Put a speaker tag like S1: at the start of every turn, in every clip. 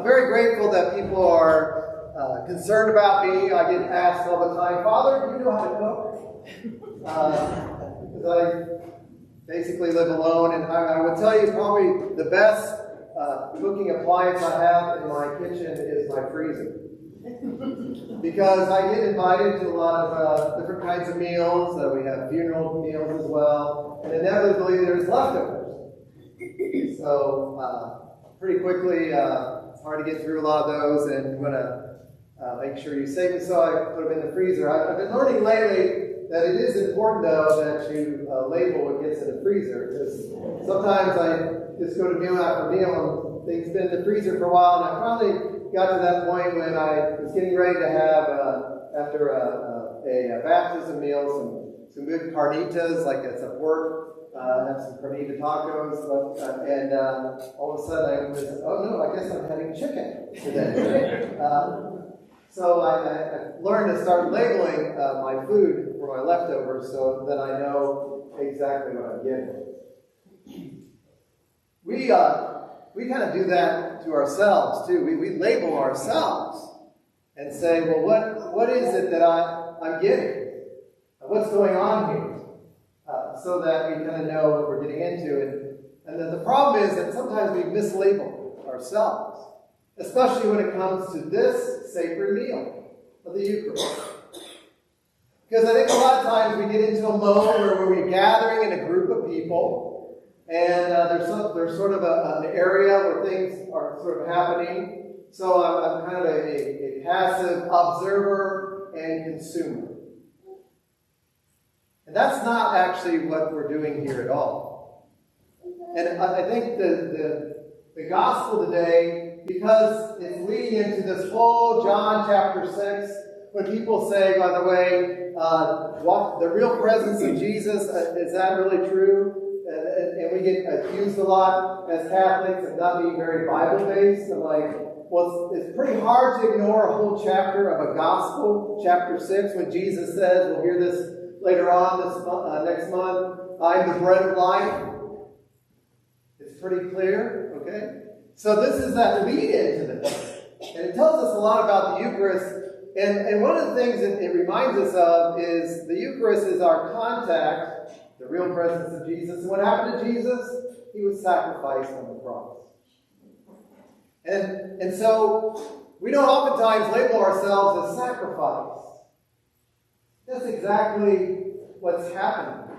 S1: I'm very grateful that people are concerned about me. I get asked all the time, Father, do you know how to cook? Because I basically live alone, and I would tell you probably the best cooking appliance I have in my kitchen is my freezer. Because I get invited to a lot of different kinds of meals. We have funeral meals as well, and inevitably there's leftovers. So pretty quickly, it's hard to get through a lot of those, and you want to make sure you save them. So I put them in the freezer. I've been learning lately that it is important, though, that you label what gets in the freezer. Because sometimes I just go to meal after meal, and things been in the freezer for a while, and I finally got to that point when I was getting ready to have, after a baptism meal, some good carnitas, like it's a pork. Have some carnita tacos, and all of a sudden I was, oh no, I guess I'm having chicken today. So I learned to start labeling my food for my leftovers so that I know exactly what I'm getting. We kind of do that to ourselves too. We label ourselves and say, well, what is it that I'm getting? What's going on here? So that we kind of know what we're getting into. And then the problem is that sometimes we mislabel ourselves, especially when it comes to this sacred meal of the Eucharist. Because I think a lot of times we get into a mode where we're gathering in a group of people, and there's sort of an area where things are sort of happening. So I'm kind of a passive observer and consumer. And that's not actually what we're doing here at all. And I think the gospel today, because it's leading into this whole John chapter 6, when people say, by the way, the real presence of Jesus, is that really true? And we get accused a lot as Catholics of not being very Bible-based. I'm like, well, it's pretty hard to ignore a whole chapter of a gospel, chapter 6, when Jesus says, we'll hear this later on next month, I'm the bread of life. It's pretty clear, okay? So this is that lead into this. And it tells us a lot about the Eucharist. And one of the things that it reminds us of is the Eucharist is our contact, the real presence of Jesus. And what happened to Jesus? He was sacrificed on the cross. And so we don't oftentimes label ourselves as sacrifice. That's exactly what's happening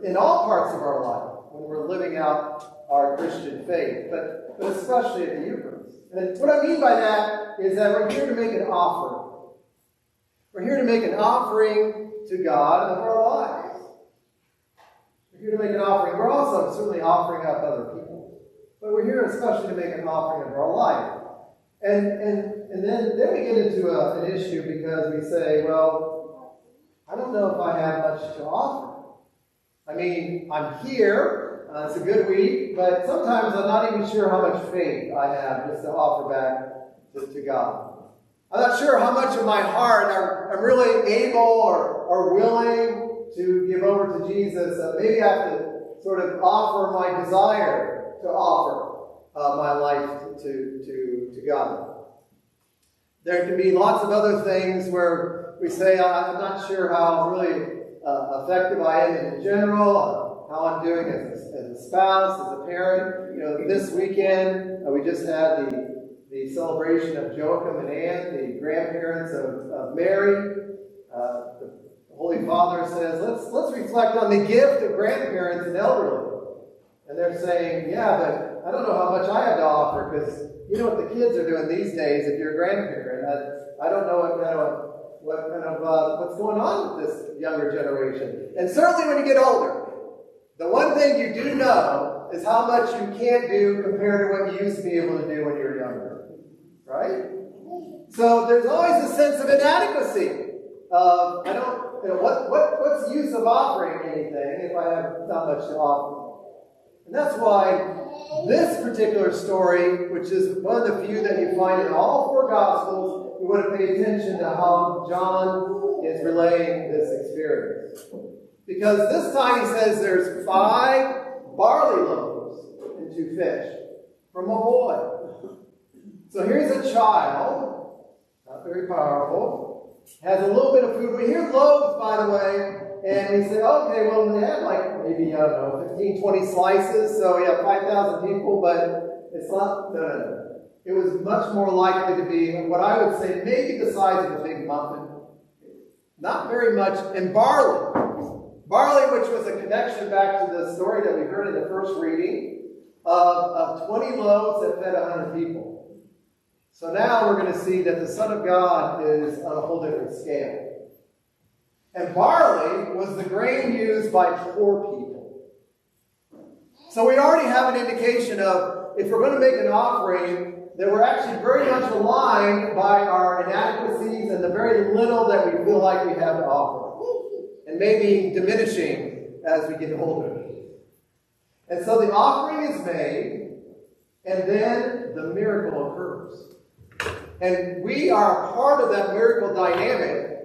S1: in all parts of our life when we're living out our Christian faith, but especially at the Eucharist. And what I mean by that is that we're here to make an offering. We're here to make an offering to God of our lives. We're here to make an offering. We're also certainly offering up other people, but we're here especially to make an offering of our life. And then we get into an issue because we say, well, I don't know if I have much to offer. I mean, I'm here. It's a good week, but sometimes I'm not even sure how much faith I have just to offer back to God. I'm not sure how much of my heart I'm really able or willing to give over to Jesus. Maybe I have to sort of offer my desire to offer my life to God. There can be lots of other things where we say, I'm not sure how really effective I am in general, how I'm doing as a spouse, as a parent. You know, this weekend we just had the celebration of Joachim and Anne, the grandparents of Mary. The Holy Father says, let's reflect on the gift of grandparents and elderly. And they're saying, yeah, but I don't know how much I have to offer because you know what the kids are doing these days if you're a grandparent. I don't know what's going on with this younger generation. And certainly when you get older, the one thing you do know is how much you can't do compared to what you used to be able to do when you were younger. Right? So there's always a sense of inadequacy. What's the use of offering anything if I have not much to offer? And that's why this particular story, which is one of the few that you find in all four Gospels, we want to pay attention to how John is relaying this experience. Because this time he says there's 5 barley loaves and 2 fish from a boy. So here's a child, not very powerful, has a little bit of food. We hear loaves, by the way, and we say, okay, well, they had like maybe, I don't know, 15, 20 slices, so we have 5,000 people, but it's not, no. It was much more likely to be what I would say maybe the size of a big muffin. Not very much. And barley. Barley, which was a connection back to the story that we heard in the first reading of 20 loaves that fed 100 people. So now we're going to see that the Son of God is on a whole different scale. And barley was the grain used by poor people. So we already have an indication of, if we're going to make an offering, that we're actually very much aligned by our inadequacies and the very little that we feel like we have to offer. And maybe diminishing as we get older. And so the offering is made, and then the miracle occurs. And we are a part of that miracle dynamic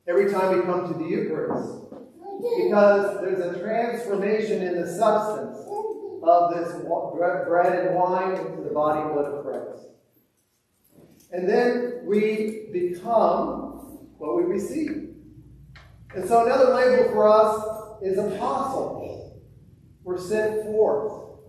S1: every time we come to the Eucharist. Because there's a transformation in the substance of this bread and wine into the body and blood of Christ. And then we become what we receive. And so another label for us is apostles. We're sent forth.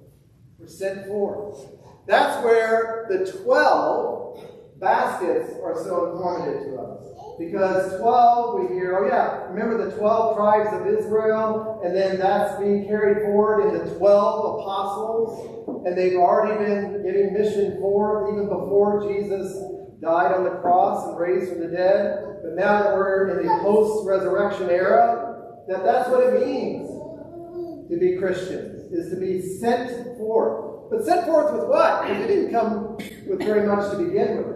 S1: We're sent forth. That's where the 12 baskets are so informative to us. Because 12, we hear, oh yeah, remember the 12 tribes of Israel? And then that's being carried forward into 12 apostles. And they've already been giving mission forth even before Jesus died on the cross and raised from the dead. But now that we're in the post-resurrection era, that's what it means to be Christians, is to be sent forth. But sent forth with what? Because it didn't come with very much to begin with.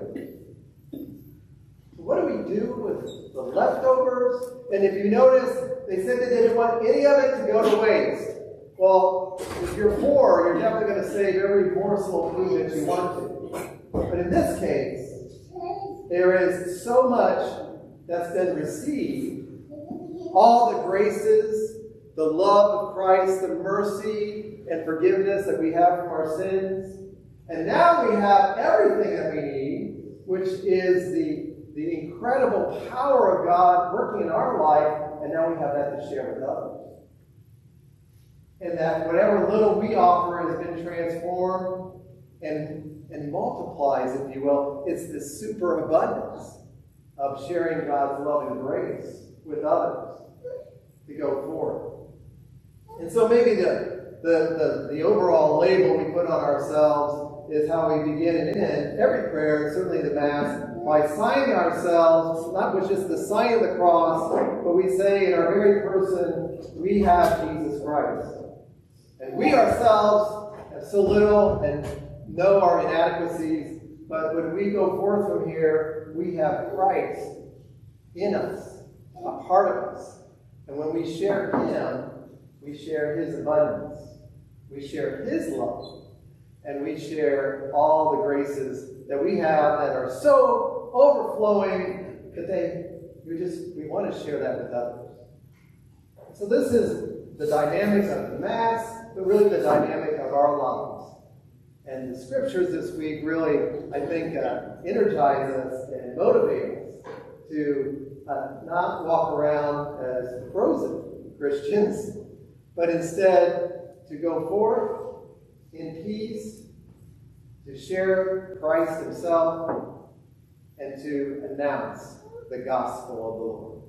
S1: What do we do with the leftovers? And if you notice, they said they didn't want any of it to go to waste. Well, if you're poor, you're definitely going to save every morsel of food that you want to. But in this case, there is so much that's been received. All the graces, the love of Christ, the mercy and forgiveness that we have from our sins. And now we have everything that we need, which is the incredible power of God working in our life, and now we have that to share with others. And that whatever little we offer has been transformed and multiplies, if you will. It's this superabundance of sharing God's love and grace with others to go forward. And so maybe the overall label we put on ourselves is how we begin and end every prayer, certainly the Mass, by signing ourselves, not with just the sign of the cross, but we say in our very person, we have Jesus Christ. And we ourselves have so little and know our inadequacies, but when we go forth from here, we have Christ in us, a part of us. And when we share Him, we share His abundance. We share His love. And we share all the graces that we have that are so overflowing that we want to share that with others. So this is the dynamics of the Mass, but really the dynamic of our lives. And the scriptures this week really, I think, energize us and motivate us to not walk around as frozen Christians, but instead to go forth in peace, to share Christ Himself, and to announce the gospel of the Lord.